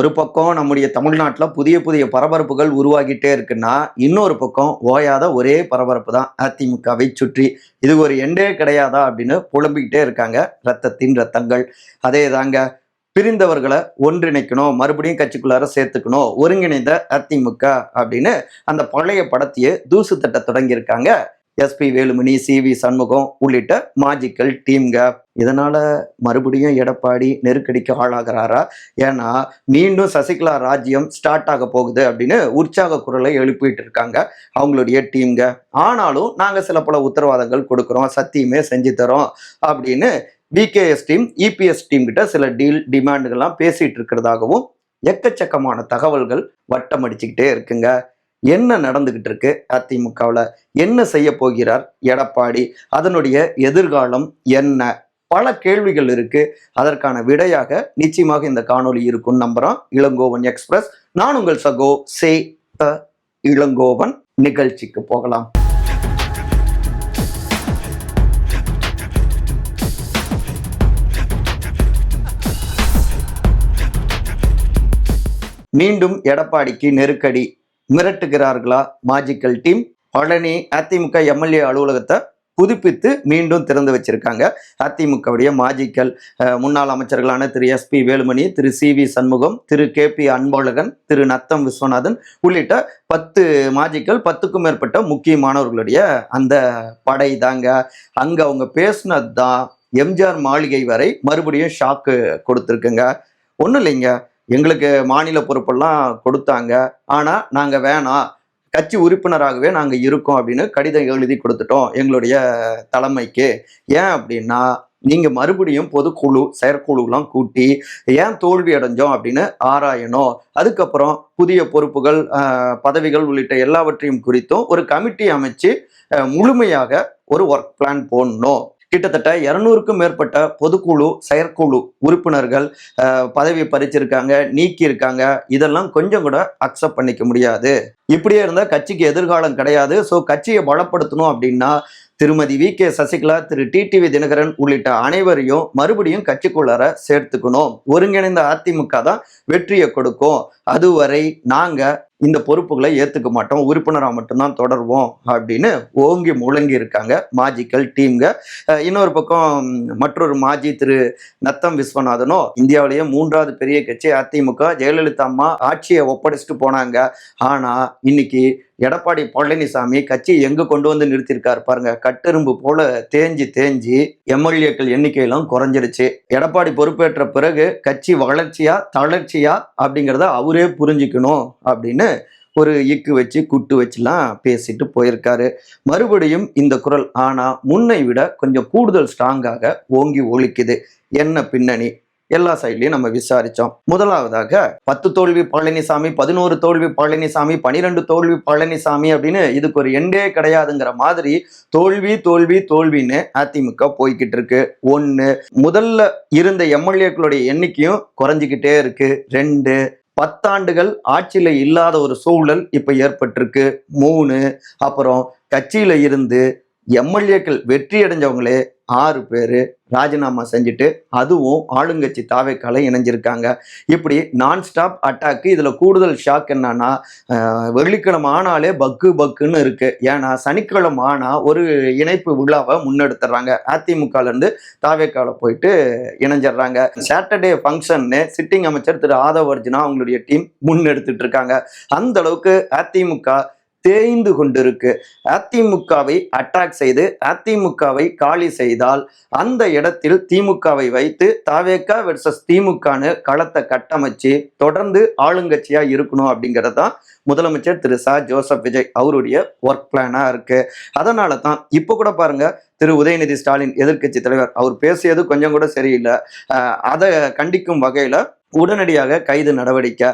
ஒரு பக்கம் நம்முடைய தமிழ்நாட்டில் புதிய புதிய பரபரப்புகள் உருவாகிட்டே இருக்குன்னா, இன்னொரு பக்கம் ஓயாத ஒரே பரபரப்பு தான் அதிமுகவை சுற்றி. இது ஒரு எண்டே கிடையாதா அப்படின்னு புலம்பிக்கிட்டே இருக்காங்க ரத்தத்தின் ரத்தங்கள். அதே தாங்க, பிரிந்தவர்களை ஒன்றிணைக்கணும், மறுபடியும் கட்சிக்குள்ளார சேர்த்துக்கணும், ஒருங்கிணைந்த அதிமுக அப்படின்னு அந்த பழைய படத்தையே தூசு தட்ட தொடங்கியிருக்காங்க எஸ்பி வேலுமணி, சிவி சண்முகம் உள்ளிட்ட மாஜிக்கல் டீம்க. இதனால மறுபடியும் எடப்பாடி நெருக்கடிக்கு ஆளாகிறாரா? ஏன்னா மீண்டும் சசிகலா ராஜ்யம் ஸ்டார்ட் ஆக போகுது அப்படின்னு உற்சாக குரலை எழுப்பிட்டு இருக்காங்க அவங்களுடைய டீம்க. ஆனாலும் நாங்க சில பல உத்தரவாதங்கள் கொடுக்குறோம், சத்தியமே செஞ்சு தரோம் அப்படின்னு விகேஎஸ் டீம், இபிஎஸ் டீம் கிட்ட சில டிமாண்டுகள்லாம் பேசிட்டு இருக்கிறதாகவும் எக்கச்சக்கமான தகவல்கள் வட்டம் அடிச்சுக்கிட்டே இருக்குங்க. என்ன நடந்துகிட்டு இருக்கு அதிமுகவில்? என்ன செய்ய போகிறார் எடப்பாடி? அதனுடைய எதிர்காலம் என்ன? பல கேள்விகள் இருக்கு. அதற்கான விடையாக நிச்சயமாக இந்த காணொலி இருக்கும் நம்புறோம். இளங்கோவன் எக்ஸ்பிரஸ், நான் உங்கள் சகோ சே இளங்கோவன். நிகழ்ச்சிக்கு போகலாம். மீண்டும் எடப்பாடிக்கு நெருக்கடி, மிரட்டுகிறார்களா மாஜிக்கல் டீம்? பழனி அதிமுக எம்எல்ஏ அலுவலகத்தை புதுப்பித்து மீண்டும் திறந்து வச்சிருக்காங்க அதிமுகவுடைய மாஜிக்கல் முன்னாள் அமைச்சர்களான திரு எஸ்பி வேலுமணி, திரு சிவி சண்முகம், திரு KP அன்பழகன், திரு நத்தம் விஸ்வநாதன் உள்ளிட்ட 10 மாஜிக்கல், 10க்கும் மேற்பட்ட முக்கியமானவர்களுடைய அந்த படை தாங்க. அங்க அவங்க பேசினது தான் எம்ஜிஆர் மாளிகை வரை மறுபடியும் ஷாக்கு கொடுத்துருக்குங்க. ஒன்றும் இல்லைங்க, எங்களுக்கு மாநில பொறுப்பெல்லாம் கொடுத்தாங்க, ஆனால் நாங்கள் வேணாம், கட்சி உறுப்பினராகவே நாங்கள் இருக்கோம் அப்படின்னு கடிதம் எழுதி கொடுத்துட்டோம் எங்களுடைய தலைமைக்கு. ஏன் அப்படின்னா, நீங்கள் மறுபடியும் பொதுக்குழு செயற்குழுலாம் கூட்டி ஏன் தோல்வி அடைஞ்சோம் அப்படின்னு ஆராயணும். அதுக்கப்புறம் புதிய பொறுப்புகள், பதவிகள் உள்ளிட்ட எல்லாவற்றையும் குறித்தும் ஒரு கமிட்டி அமைச்சு முழுமையாக ஒரு ஒர்க் பிளான் போடணும். கிட்டத்தட்ட 200க்கும் மேற்பட்ட பொதுக்குழு செயற்குழு உறுப்பினர்கள் பதவி பறிச்சிருக்காங்க, நீக்கி இருக்காங்க. இதெல்லாம் கொஞ்சம் கூட அக்செப்ட் பண்ணிக்க முடியாது. இப்படியே இருந்தால் கட்சிக்கு எதிர்காலம் கிடையாது. ஸோ கட்சியை பலப்படுத்தணும் அப்படின்னா திருமதி VK சசிகலா, திரு TTV தினகரன் உள்ளிட்ட அனைவரையும் மறுபடியும் கட்சிக்குள்ளார சேர்த்துக்கணும். ஒருங்கிணைந்த அதிமுக தான் வெற்றியை கொடுக்கும். அதுவரை நாங்க இந்த பொறுப்புகளை ஏத்துக்க மாட்டோம், உறுப்பினராக மட்டும்தான் தொடர்வோம் அப்படின்னு ஓங்கி முழங்கி இருக்காங்க மாஜிக்கல் டீம்க. இன்னொரு பக்கம் மற்றொரு மாஜி திரு நத்தம் விஸ்வநாதனும், இந்தியாவிலேயே 3வது பெரிய கட்சி அதிமுக, ஜெயலலிதா அம்மா ஆட்சியை ஒப்படைச்சிட்டு போனாங்க. ஆனா இன்னைக்கு எடப்பாடி பழனிசாமி கட்சியை எங்க கொண்டு வந்து நிறுத்திருக்காரு பாருங்க. கட்டெரும்பு போல தேஞ்சி எம்எல்ஏக்கள் எண்ணிக்கையெல்லாம் குறைஞ்சிருச்சு. எடப்பாடி பொறுப்பேற்ற பிறகு கட்சி வளர்ச்சியா தளர்ச்சியா அப்படிங்கிறத அவரே புரிஞ்சுக்கணும் அப்படின்னு ஒரு இக்கு வச்சு குட்டு வச்சுலாம் பேசிட்டு போயிருக்காரு. மறுபடியும் இந்த குரல் ஆனா முன்னை விட கொஞ்சம் கூடுதல் ஸ்ட்ராங்காக ஓங்கி ஒலிக்குது. என்ன பின்னணி? எல்லா சைட்லையும் நம்ம விசாரிச்சோம். முதலாவதாக 10 தோல்வி பழனிசாமி, 11 தோல்வி பழனிசாமி, 12 தோல்வி பழனிசாமி அப்படின்னு இதுக்கு ஒரு எண்டே கிடையாதுங்கிற மாதிரி தோல்வி தோல்வி தோல்வின்னு அதிமுக போய்கிட்டு இருக்கு. 1, முதல்ல இருந்த எம்எல்ஏக்களுடைய எண்ணிக்கையும் குறைஞ்சிக்கிட்டே இருக்கு. 2, 10 ஆண்டுகள் ஆட்சியில இல்லாத ஒரு சூழல் இப்ப ஏற்பட்டிருக்கு. 3, அப்புறம் கட்சியில இருந்து எம்எல்ஏக்கள் வெற்றி அடைஞ்சவங்களே 6 பேர் ராஜினாமா செஞ்சுட்டு அதுவும் ஆளுங்கட்சி தாவேக்கால இணைஞ்சிருக்காங்க. இப்படி நான் ஸ்டாப் அட்டாக்கு. இதுல கூடுதல் ஷாக் என்னன்னா, வெள்ளிக்கிழமை ஆனாலே பக்குன்னு இருக்கு. ஏன்னா சனிக்கிழமை ஆனா ஒரு இணைப்பு விழாவை முன்னெடுத்துறாங்க. அதிமுகல இருந்து தாவேக்கால போயிட்டு இணைஞ்சிடுறாங்க. சாட்டர்டே ஃபங்க்ஷன்னு சிட்டிங் அமைச்சர் திரு ஆதவ் அர்ஜுனா அவங்களுடைய டீம் முன்னெடுத்துட்டு இருக்காங்க. அந்த அளவுக்கு அதிமுக தேய்ந்து கொண்டிருக்கு. அதிமுகவை அட்டாக் செய்து அதிமுகவை காலி செய்தால் அந்த இடத்தில் திமுகவை வைத்து தாவேகா வெர்சஸ் திமுகன்னு களத்தை கட்டமைச்சு தொடர்ந்து ஆளுங்கட்சியா இருக்கணும் அப்படிங்கிறது தான் முதலமைச்சர் திரு ஜோசப் விஜய் அவருடைய ஒர்க் பிளானா இருக்கு. அதனால தான் இப்போ கூட பாருங்க, திரு உதயநிதி ஸ்டாலின் எதிர்கட்சி தலைவர் அவர் பேசியது கொஞ்சம் கூட சரியில்லை. அதை கண்டிக்கும் வகையில உடனடியாக கைது நடவடிக்கை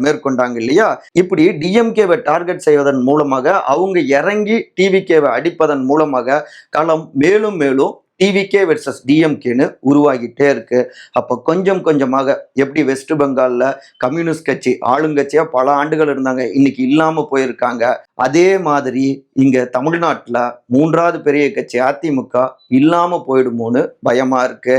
மேற்கொண்டாங்க இல்லையா? இப்படி டிஎம்கேவை டார்கெட் செய்வதன் மூலமாக, அவங்க இறங்கி டிவிகேவை அடிப்பதன் மூலமாக களம் மேலும் மேலும் டிவிகே வெர்சஸ் டிஎம்கேன்னு உருவாகிட்டே இருக்கு. அப்போ கொஞ்சம் கொஞ்சமாக எப்படி வெஸ்ட் பெங்கால்ல கம்யூனிஸ்ட் கட்சி ஆளுங்கட்சியா பல ஆண்டுகள் இருந்தாங்க, இன்னைக்கு இல்லாம போயிருக்காங்க. அதே மாதிரி இங்க தமிழ்நாட்டுல 3வது பெரிய கட்சி அதிமுக இல்லாம போயிடுமோன்னு பயமா இருக்கு.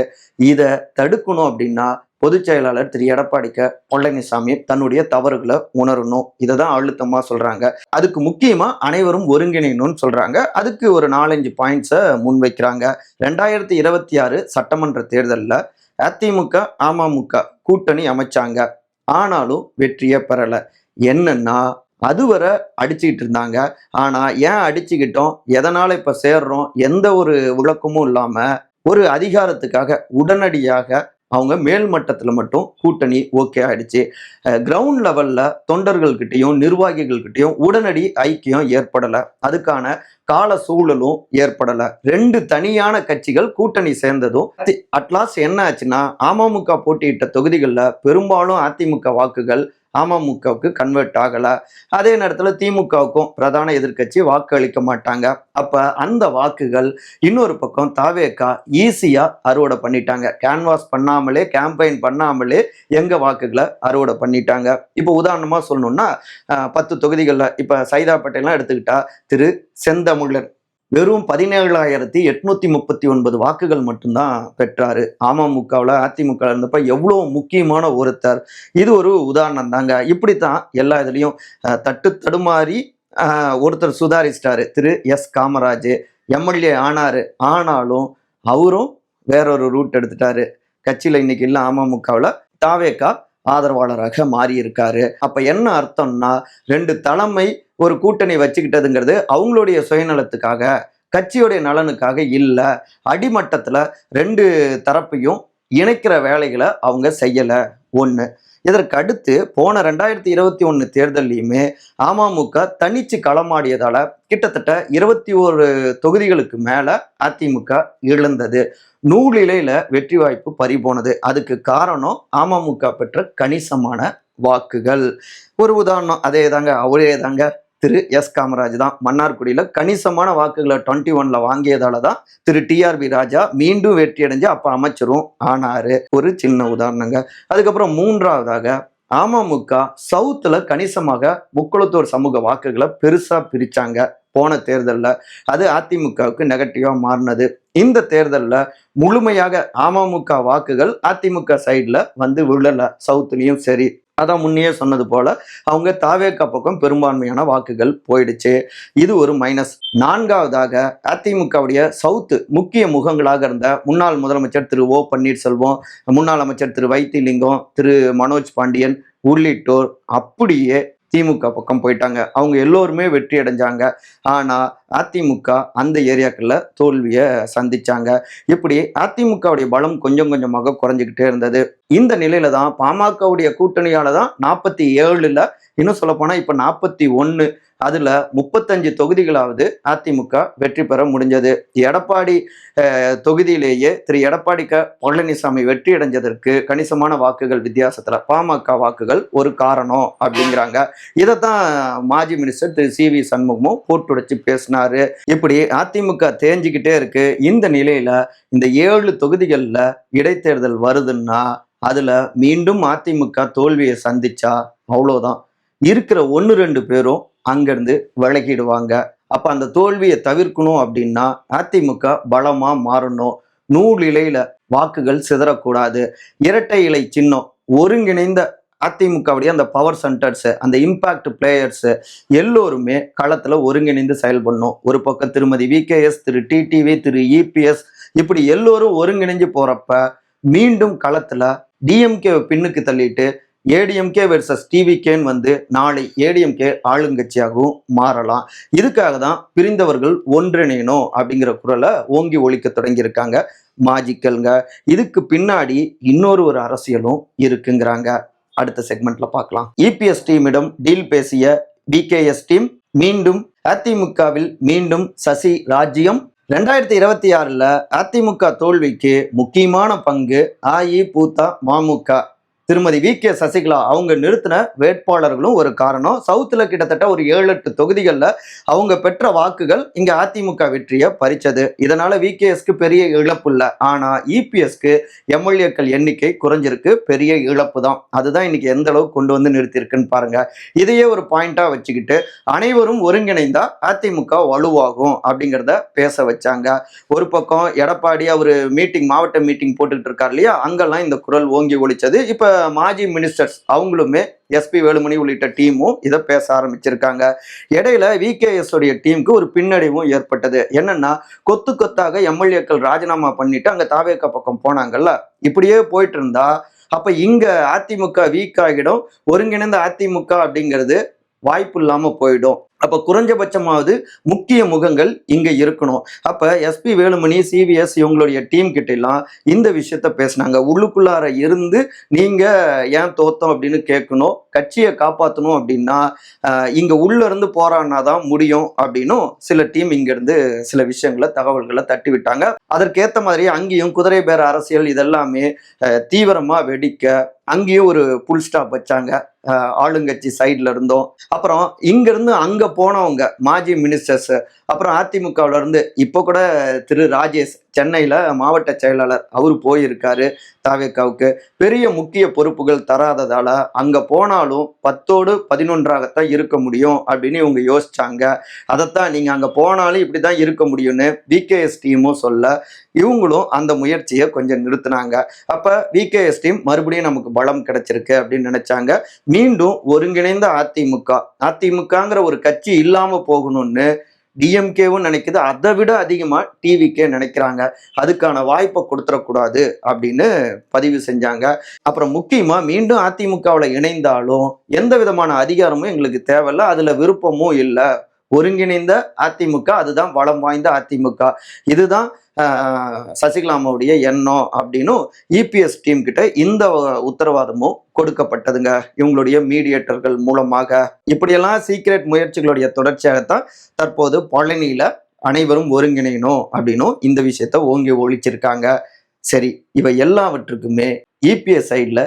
இதை தடுக்கணும் அப்படின்னா பொதுச் செயலாளர் திரு எடப்பாடி பழனிசாமி தன்னுடைய தவறுகளை உணரணும். இதை தான் அழுத்தமா சொல்றாங்க. அதுக்கு முக்கியமா அனைவரும் ஒருங்கிணைணும்னு சொல்றாங்க. அதுக்கு ஒரு 4-5 பாயிண்ட்ஸை முன்வைக்கிறாங்க. 2026 சட்டமன்ற தேர்தலில் அதிமுக அமமுக கூட்டணி அமைச்சாங்க. ஆனாலும் வெற்றியே பெறல. என்னன்னா அதுவரை அடிச்சுக்கிட்டு இருந்தாங்க. ஆனா ஏன் அடிச்சுக்கிட்டோம், எதனால இப்ப சேர்றோம், எந்த ஒரு விளக்கமும் இல்லாம ஒரு அதிகாரத்துக்காக உடனடியாக அவங்க மேல் மட்டத்துல மட்டும் கூட்டணி ஓகே ஆயிடுச்சு. கிரவுண்ட் லெவல்ல தொண்டர்கள்கிட்டையும் நிர்வாகிகள்கிட்டையும் உடனடி ஐக்கியம் ஏற்படல. அதுக்கான கால சூழலும் ஏற்படல. 2 தனியான கட்சிகள் கூட்டணி சேர்ந்ததும் அட்லாஸ்ட் என்ன ஆச்சுன்னா, அமமுக போட்டியிட்ட தொகுதிகளில் பெரும்பாலும் அதிமுக வாக்குகள் அமமுகவுக்கு கன்வெர்ட் ஆகல. அதே நேரத்தில் திமுகவுக்கும் பிரதான எதிர்க்கட்சி வாக்கு அளிக்க மாட்டாங்க. அப்ப அந்த வாக்குகள் இன்னொரு பக்கம் தாவேகா ஈஸியா அறுவடை பண்ணிட்டாங்க. கேன்வாஸ் பண்ணாமலே, கேம்பெயின் பண்ணாமலே எங்க வாக்குகளை அறுவடை பண்ணிட்டாங்க. இப்போ உதாரணமா சொல்லணும்னா 10 தொகுதிகளில் இப்ப சைதாப்பேட்டையெல்லாம் எடுத்துக்கிட்டா திரு செந்தமிழன் வெறும் 17,839 வாக்குகள் மட்டும்தான் பெற்றாரு. அமமுகவில் அதிமுக இருந்தப்ப எவ்வளோ முக்கியமான ஒருத்தர். இது ஒரு உதாரணம் தாங்க. இப்படித்தான் எல்லா இதுலேயும் தடுமாறி ஒருத்தர் சுதாரிச்சிட்டாரு. திரு எஸ் காமராஜ் எம்எல்ஏ ஆனாரு. ஆனாலும் அவரும் வேறொரு ரூட் எடுத்துட்டாரு. கட்சியில் இன்னைக்கு இல்லை, அமமுகவில் தாவேகா ஆதரவாளராக மாறி இருக்காரு. அப்ப என்ன அர்த்தம்னா, 2 தலைமை ஒரு கூட்டணி வச்சுக்கிட்டதுங்கிறது அவங்களுடைய சுயநலத்துக்காக, கட்சியுடைய நலனுக்காக இல்ல. அடிமட்டத்துல 2 தரப்பையும் இணைக்கிற வேலைகளை அவங்க செய்யல. ஒண்ணு. இதற்கு அடுத்து போன 2021 தேர்தலையுமே அமமுக தனிச்சு களமாடியதால கிட்டத்தட்ட 21 தொகுதிகளுக்கு மேல அதிமுக இழந்தது. நூலிலையில வெற்றி வாய்ப்பு பறிபோனது. அதுக்கு காரணம் அமமுக பெற்ற கணிசமான வாக்குகள். ஒரு உதாரணம் அவரே தாங்க திரு எஸ் காமராஜ் தான். மன்னார்குடியில கணிசமான வாக்குகளை 21ல வாங்கியதால தான் திரு டிஆர்பி ராஜா மீண்டும் வெற்றி அடைஞ்சு அப்ப அமைச்சரும் ஆனாரு. ஒரு சின்ன உதாரணங்க. அதுக்கப்புறம் 3வதாக அமமுக சவுத்துல கணிசமாக முக்குளத்தூர் சமூக வாக்குகளை பெருசா பிரிச்சாங்க போன தேர்தலில். அது அதிமுகவுக்கு நெகட்டிவா மாறினது. இந்த தேர்தலில் முழுமையாக அமமுக வாக்குகள் அதிமுக சைட்ல வந்து விழல. சவுத்துலயும் சரி, அதான் முன்னையே சொன்னது போல அவங்க தாவேகா பக்கம் பெரும்பான்மையான வாக்குகள் போயிடுச்சு. இது ஒரு மைனஸ். 4வதாக அதிமுகவுடைய சவுத்து முக்கிய முகங்களாக இருந்த முன்னாள் முதலமைச்சர் திரு ஓ பன்னீர்செல்வம், முன்னாள் அமைச்சர் திரு வைத்திலிங்கம், திரு மனோஜ் பாண்டியன் உள்ளிட்டோர் அப்படியே திமுக பக்கம் போயிட்டாங்க. அவங்க எல்லோருமே வெற்றி அடைஞ்சாங்க. ஆனா அதிமுக அந்த ஏரியாக்கள்ல தோல்வியை சந்திச்சாங்க. இப்படி அதிமுகவுடைய பலம் கொஞ்சம் கொஞ்சமாக குறைஞ்சிக்கிட்டே இருந்தது. இந்த நிலையில தான் பாமகவுடைய கூட்டணியால தான் 47ல, இன்னும் சொல்ல போனா இப்ப 41, அதுல 35 தொகுதிகளாவது அதிமுக வெற்றி பெற முடிஞ்சது. எடப்பாடி தொகுதியிலேயே திரு எடப்பாடி பழனிசாமி வெற்றி அடைஞ்சதற்கு கணிசமான வாக்குகள் வித்தியாசத்துல பாமக வாக்குகள் ஒரு காரணம் அப்படிங்கிறாங்க. இதைத்தான் மாஜி மினிஸ்டர் திரு சி வி சண்முகமும் போட்டுடைச்சு பேசினாரு. இப்படி அதிமுக தேஞ்சிக்கிட்டே இருக்கு. இந்த நிலையில இந்த 7 தொகுதிகள்ல இடைத்தேர்தல் வருதுன்னா அதுல மீண்டும் அதிமுக தோல்வியை சந்திச்சா அவ்வளோதான். இருக்கிற 1-2 பேரும் அங்கிருந்து விலகிடுவாங்க. அப்ப அந்த தோல்வியை தவிர்க்கணும் அப்படின்னா அதிமுக பலமா மாறணும். நூலிலையில வாக்குகள் சிதறக்கூடாது. இரட்டை இலை சின்னம், ஒருங்கிணைந்த அதிமுகவுடைய அந்த பவர் சென்டர்ஸ், அந்த இம்பாக்ட் பிளேயர்ஸ் எல்லோருமே களத்துல ஒருங்கிணைந்து செயல்படணும். ஒரு பக்கம் திருமதி விகேஎஸ், திரு டிடிவி, திரு இபிஎஸ், இப்படி எல்லோரும் ஒருங்கிணைஞ்சு போறப்ப மீண்டும் களத்துல டிஎம்கே பின்னுக்கு தள்ளிட்டு ஏடிஎம்கே வெர்சஸ் டிவிகேன்னு வந்து நாளை ஏடிஎம்கே ஆளுங்கட்சியாகவும் மாறலாம். இதுக்காக தான் பிரிந்தவர்கள் ஒன்றிணையணும் அப்படிங்கிற குரலை ஓங்கி ஒலிக்க தொடங்கியிருக்காங்க மாஜிக்கல்ங்க. இதுக்கு பின்னாடி இன்னொரு அரசியலும் இருக்குங்கிறாங்க. அடுத்த செக்மெண்ட்ல பார்க்கலாம். இபிஎஸ் டீமிடம் டீல் பேசிய பிகேஎஸ் டீம் மீண்டும் அதிமுகவில் மீண்டும் சசி ராஜ்யம். 2026ல அதிமுக தோல்விக்கு முக்கியமான பங்கு அஇஅதிமுக திருமதி வி.கே. சசிகலா அவங்க நிறுத்தின வேட்பாளர்களும் ஒரு காரணம். சவுத்துல கிட்டத்தட்ட ஒரு 7-8 தொகுதிகளில் அவங்க பெற்ற வாக்குகள் இங்க அதிமுக வெற்றியை பறிச்சது. இதனால வி.கே.எஸ்க்கு பெரிய இழப்பு இல்லை. ஆனா இபிஎஸ்க்கு எம்எல்ஏக்கள் எண்ணிக்கை குறைஞ்சிருக்கு, பெரிய இழப்பு தான். அதுதான் இன்னைக்கு எந்த அளவுக்கு கொண்டு வந்து நிறுத்தியிருக்குன்னு பாருங்க. இதையே ஒரு பாயிண்டா வச்சுக்கிட்டு அனைவரும் ஒருங்கிணைந்தா அதிமுக வலுவாகும் அப்படிங்கிறத பேச வச்சாங்க. ஒரு பக்கம் எடப்பாடி அவரு மாவட்ட மீட்டிங் போட்டுட்டு இருக்காரு இல்லையா, அங்கெல்லாம் இந்த குரல் ஓங்கி ஒலிச்சது. இப்ப மாஜி மினிஸ்டர்ஸ் அவங்களுமே எஸ்பி வேலுமணி உள்ளிட்ட டீமும் இதை பேச ஆரம்பிச்சிருக்காங்க. இடையில வி.கே.எஸ் உடைய டீமுக்கு ஒரு பின்னடைவும் ஏற்பட்டது. என்னன்னா, கொத்து கொத்தாக எம்எல்ஏக்கள் ராஜினாமா பண்ணிட்டு அங்க தாவேகா பக்கம் போனாங்கல்ல. இப்படியே போயிட்டு இருந்தா அப்ப இங்க அதிமுக வீக் ஆகிடும். ஒருங்கிணைந்த அதிமுக அப்படிங்கிறது வாய்ப்பு இல்லாம போயிடும். அப்ப குறைஞ்சபட்சமாவது முக்கிய முகங்கள் இங்க இருக்கணும். அப்ப எஸ்பி வேலுமணி, சிவிஎஸ் இவங்களுடைய டீம் கிட்ட எல்லாம் இந்த விஷயத்த பேசினாங்க. உள்ளுக்குள்ளார இருந்து நீங்க ஏன் தோத்தோம் அப்படின்னு கேட்கணும், கட்சியை காப்பாற்றணும் அப்படின்னா இங்க உள்ள இருந்து போராடினாதான் முடியும் அப்படின்னும் சில டீம் இங்க இருந்து சில விஷயங்களை தகவல்களை தட்டி விட்டாங்க. அதற்கேற்ற மாதிரி அங்கேயும் குதிரை பேர அரசியல் இதெல்லாமே தீவிரமா வெடிக்க அங்கேயும் ஒரு புல் ஸ்டாப் வச்சாங்க ஆளுங்கட்சி சைட்ல இருந்தோம். அப்புறம் இங்க இருந்து அங்க போனவங்க மாஜி மினிஸ்டர்ஸ், அப்புறம் அதிமுகவுல இருந்து இப்போ கூட திரு ராஜேஷ் சென்னையில மாவட்ட செயலாளர் அவர் போயிருக்காரு தாவேகாவுக்கு. பெரிய முக்கிய பொறுப்புகள் தராததால அங்க போனாலும் 10ஓடு 11ஆகத்தான் இருக்க முடியும் அப்படின்னு இவங்க யோசிச்சாங்க. அதைத்தான் நீங்க அங்க போனாலும் இப்படிதான் இருக்க முடியும்னு வி.கே.எஸ் டீமும் சொல்ல, இவங்களும் அந்த முயற்சியை கொஞ்சம் நிறுத்தினாங்க. அப்ப வி.கே.எஸ் டீம் மறுபடியும் நமக்கு பலம் கிடைச்சிருக்கு அப்படின்னு நினைச்சாங்க. மீண்டும் ஒருங்கிணைந்த அதிமுகங்கிற ஒரு கட்சி இல்லாம போகணும்னு டிஎம்கேவும் நினைக்குது. அதை விட அதிகமா டிவிக்கே நினைக்கிறாங்க. அதுக்கான வாய்ப்பை கொடுத்துடக்கூடாது அப்படின்னு பதிவு செஞ்சாங்க. அப்புறம் முக்கியமா மீண்டும் அதிமுகவில் இணைந்தாலும் எந்த விதமான அதிகாரமும் எங்களுக்கு தேவையில்லை, அதுல விருப்பமும் இல்லை. ஒருங்கிணைந்த அதிமுக, அதுதான் வளம் வாய்ந்த அதிமுக, இதுதான் சசிகலாமாவுடைய எண்ணம் அப்படின்னும் இபிஎஸ் டீம் கிட்ட இந்த உத்தரவாதமும் கொடுக்கப்பட்டதுங்க இவங்களுடைய மீடியேட்டர்கள் மூலமாக. இப்படியெல்லாம் சீக்ரெட் முயற்சிகளுடைய தொடர்ச்சியாகத்தான் தற்போது பழனியில அனைவரும் ஒருங்கிணையணும் அப்படின்னும் இந்த விஷயத்த ஓங்கி ஒழிச்சிருக்காங்க. சரி, இவை எல்லாவற்றுக்குமே இபிஎஸ் சைட்ல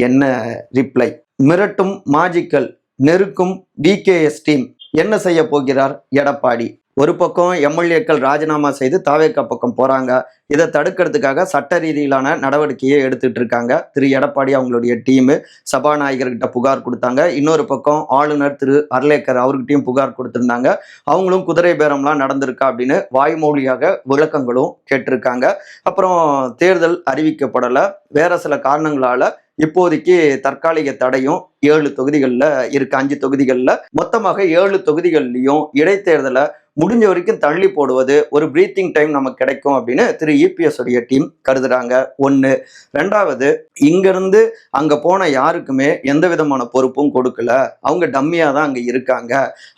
என்ன ரிப்ளை? மிரட்டும் மாஜிக்கல், நெருக்கும் வி.கே.எஸ் டீம் என்ன செய்ய போகிறார் எடப்பாடி? ஒரு பக்கம் எம்எல்ஏக்கள் ராஜினாமா செய்து தாவேகா பக்கம் போறாங்க. இதை தடுக்கிறதுக்காக சட்ட ரீதியிலான நடவடிக்கையை எடுத்துட்டு இருக்காங்க திரு எடப்பாடி அவங்களுடைய டீமு. சபாநாயகர்கிட்ட புகார் கொடுத்தாங்க. இன்னொரு பக்கம் ஆளுநர் திரு அர்லேக்கர் அவர்கிட்டையும் புகார் கொடுத்திருந்தாங்க. அவங்களும் குதிரை பேரம்லாம் நடந்திருக்கா அப்படின்னு வாய்மொழியாக விளக்கங்களும் கேட்டிருக்காங்க. அப்புறம் தேர்தல் அறிவிக்கப்படலை, வேற சில காரணங்களால இப்போதைக்கு தற்காலிக தடையும் 7 தொகுதிகளில் இருக்கு. 5 தொகுதிகளில் மொத்தமாக 7 தொகுதிகள்லையும் இடைத்தேர்தலை முடிஞ்ச வரைக்கும் தள்ளி போடுவது ஒரு பிரீத்திங் டைம் நமக்கு கிடைக்கும் அப்படின்னு திரு இபிஎஸ் உடைய டீம் கருதுறாங்க. ஒன்று. ரெண்டாவது, இங்கிருந்து அங்க போன யாருக்குமே எந்த விதமான பொறுப்பும் கொடுக்கல, அவங்க டம்மியா தான் அங்க இருக்காங்க.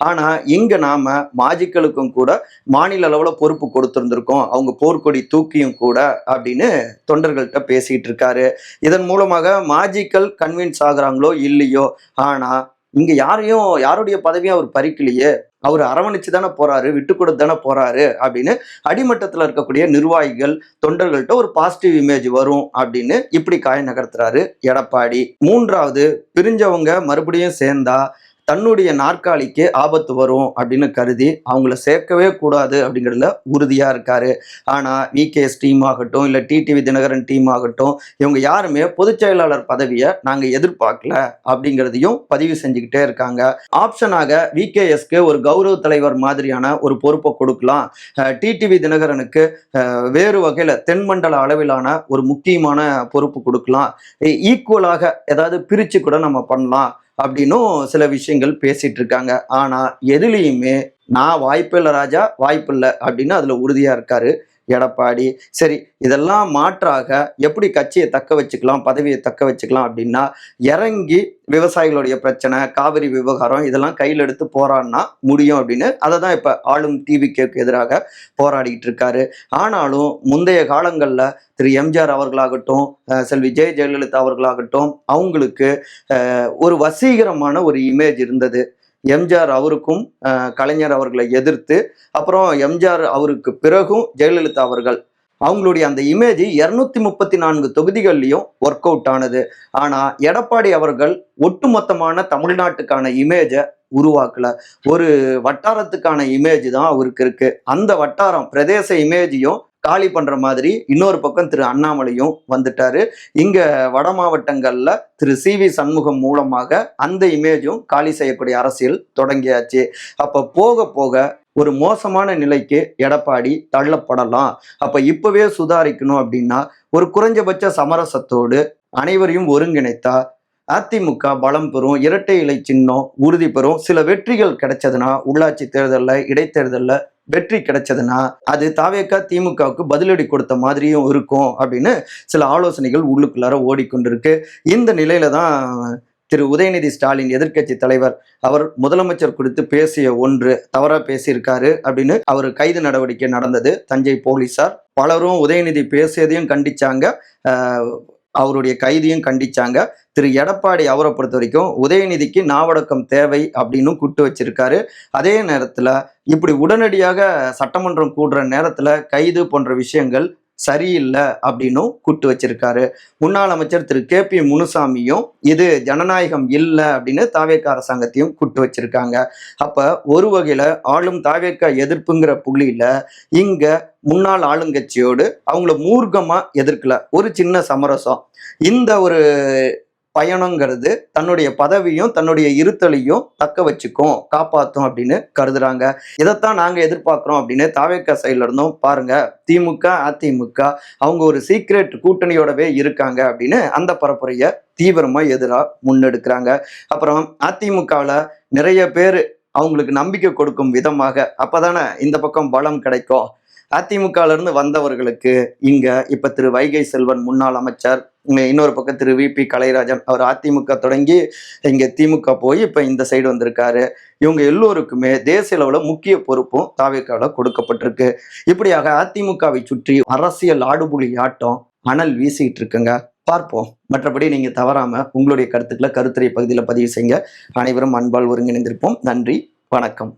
ஆனா இங்க நாம மாஜிக்களுக்கும் கூட மாநில அளவுல பொறுப்பு கொடுத்திருந்திருக்கோம், அவங்க போர்க்கொடி தூக்கியும் கூட அப்படின்னு தொண்டர்கள்ட்ட பேசிட்டு இருக்காரு. இதன் மூலமாக மாஜிக்கள் கன்வின்ஸ் ஆகுறாங்களோ இல்லையோ, ஆனா இங்க யாருடைய பதவியும் அவர் பறிக்கலையே, அவர் அரவணைச்சு தானே போறாரு, விட்டு கொடுத்து தானே போறாரு அப்படின்னு அடிமட்டத்தில் இருக்கக்கூடிய நிர்வாகிகள் தொண்டர்கள்ட்ட ஒரு பாசிட்டிவ் இமேஜ் வரும் அப்படின்னு இப்படி காய் நகர்த்துறாரு எடப்பாடி. மூன்றாவது, பிரிஞ்சவங்க மறுபடியும் சேர்ந்தா தன்னுடைய நாற்காலிக்கு ஆபத்து வரும் அப்படின்னு கருதி அவங்கள சேர்க்கவே கூடாது அப்படிங்கிறதுல உறுதியா இருக்காரு. ஆனா வி.கே.எஸ் டீம் ஆகட்டும், இல்ல டிடிவி தினகரன் டீம் ஆகட்டும், இவங்க யாருமே பொதுச் செயலாளர் பதவியை நாங்க எதிர்பார்க்கல அப்படிங்கிறதையும் பதிவு செஞ்சுக்கிட்டே இருக்காங்க. ஆப்ஷனாக வி.கே.எஸ்க்கு ஒரு கௌரவ தலைவர் மாதிரியான ஒரு பொறுப்பை கொடுக்கலாம், டிடிவி தினகரனுக்கு வேறு வகையில தென்மண்டல அளவிலான ஒரு முக்கியமான பொறுப்பு கொடுக்கலாம், ஈக்குவலாக ஏதாவது பிரிச்சு கூட நம்ம பண்ணலாம் அப்படின்னும் சில விஷயங்கள் பேசிட்டு இருக்காங்க. ஆனா எதுலேயுமே நான் வாய்ப்பில்லை ராஜா, வாய்ப்பில்லை அப்படின்னு அதுல உறுதியா இருக்காரு எடப்பாடி. சரி, இதெல்லாம் மாற்றாக எப்படி கட்சியை தக்க வச்சுக்கலாம், பதவியை தக்க வச்சுக்கலாம் அப்படின்னா, இறங்கி விவசாயிகளுடைய பிரச்சனை, காவிரி விவகாரம் இதெல்லாம் கையில் எடுத்து போராடினா முடியும் அப்படின்னு அதை தான் இப்போ ஆளும் டிவிகேக்கு எதிராக போராடிட்டு இருக்காரு. ஆனாலும் முந்தைய காலங்களில் திரு எம்ஜிஆர் அவர்களாகட்டும், செல்வி ஜெயலலிதா அவர்களாகட்டும், அவங்களுக்கு ஒரு வசீகரமான ஒரு இமேஜ் இருந்தது. எம்ஜிஆர் அவருக்கும் கலைஞர் அவர்களை எதிர்த்து, அப்புறம் எம்ஜிஆர் அவருக்கு பிறகும் ஜெயலலிதா அவர்கள் அவங்களுடைய அந்த இமேஜ் 234 தொகுதிகள்லையும் ஒர்க் அவுட் ஆனது. ஆனா எடப்பாடி அவர்கள் ஒட்டுமொத்தமான தமிழ்நாட்டுக்கான இமேஜை உருவாக்கல. ஒரு வட்டாரத்துக்கான இமேஜ் தான் அவருக்கு இருக்கு. அந்த வட்டாரம் பிரதேச இமேஜையும் காலி பண்ற மாதிரி இன்னொரு பக்கம் திரு அண்ணாமலையும் வந்துட்டாரு. இங்க வட மாவட்டங்கள்ல திரு சி.வி. சண்முகம் மூலமாக அந்த இமேஜும் காலி செய்யக்கூடிய அரசியல் தொடங்கியாச்சு. அப்ப போக போக ஒரு மோசமான நிலைக்கு எடப்பாடி தள்ளப்படலாம். அப்ப இப்பவே சுதாரிக்கணும் அப்படின்னா ஒரு குறைஞ்சபட்ச சமரசத்தோடு அனைவரையும் ஒருங்கிணைத்தா அதிமுக பலம் பெறும், இரட்டை இலை சின்னம் உறுதி பெறும். சில வெற்றிகள் கிடைச்சதுன்னா, உள்ளாட்சி தேர்தல்ல இடைத்தேர்தல்ல வெற்றி கிடைச்சதுன்னா அது தாவேகா திமுகவுக்கு பதிலடி கொடுத்த மாதிரியும் இருக்கும் அப்படின்னு சில ஆலோசனைகள் உள்ளுக்குள்ளார ஓடிக்கொண்டிருக்கு. இந்த நிலையில தான் திரு உதயநிதி ஸ்டாலின் எதிர்க்கட்சி தலைவர் அவர் முதலமைச்சர் குறித்து பேசிய ஒன்று தவறா பேசியிருக்காரு அப்படின்னு அவர் கைது நடவடிக்கை நடந்தது. தஞ்சை போலீசார் பலரும் உதயநிதி பேசியதையும் கண்டிச்சாங்க, அவருடைய கைதியும் கண்டிச்சாங்க. திரு எடப்பாடி அவரை பொறுத்த வரைக்கும் உதயநிதிக்கு நாவடக்கம் தேவை அப்படின்னு கூட்டு வச்சிருக்காரு. அதே நேரத்துல இப்படி உடனடியாக சட்டமன்றம் கூடுற நேரத்துல கைது போன்ற விஷயங்கள் சரியில்லை அப்படின்னும் கூட்டு வச்சிருக்காரு. முன்னாள் அமைச்சர் திரு கே.பி. முனுசாமியும் இது ஜனநாயகம் இல்லை அப்படின்னு தாவேகா அரசாங்கத்தையும் கூட்டு வச்சிருக்காங்க. அப்ப ஒரு வகையில ஆளும் தாவேகா எதிர்ப்புங்கிற புள்ளியில இங்க முன்னாள் ஆளுங்கட்சியோடு அவங்கள மூர்க்கமா எதிர்க்கல, ஒரு சின்ன சமரசம். இந்த ஒரு பயணங்கிறது தன்னுடைய பதவியும் தன்னுடைய இருத்தலையும் தக்க வச்சுக்கும், காப்பாற்றும் அப்படின்னு கருதுறாங்க. இதைத்தான் நாங்க எதிர்பார்க்கிறோம் அப்படின்னு தாவேகா சைட்ல இருந்தும் பாருங்க, திமுக அதிமுக அவங்க ஒரு சீக்ரெட் கூட்டணியோடவே இருக்காங்க அப்படின்னு அந்த பரப்புரைய தீவிரமா எதிராக முன்னெடுக்கிறாங்க. அப்புறம் அதிமுகவில் நிறைய பேர் அவங்களுக்கு நம்பிக்கை கொடுக்கும் விதமாக அப்பதானே இந்த பக்கம் பலம் கிடைக்கும். அதிமுகல இருந்து வந்தவர்களுக்கு இங்க இப்ப திரு வைகை செல்வன் முன்னாள் அமைச்சர், இன்னொரு பக்கம் திரு வி.பி. கலைராஜன் அவர் அதிமுக தொடங்கி இங்க திமுக போய் இப்ப இந்த சைடு வந்திருக்காரு. இவங்க எல்லோருக்குமே தேசிய அளவுல முக்கிய பொறுப்பும் தாவேகால கொடுக்கப்பட்டிருக்கு. இப்படியாக அதிமுகவை சுற்றி அரசியல் ஆடுபுலி ஆட்டம் அனல் வீசிட்டு இருக்குங்க. பார்ப்போம். மற்றபடி நீங்க தவறாம உங்களுடைய கருத்துக்களை கருத்துரை பகுதியில் பதிவு செய்யுங்க. அனைவரும் அன்பால் ஒருங்கிணைந்திருப்போம். நன்றி, வணக்கம்.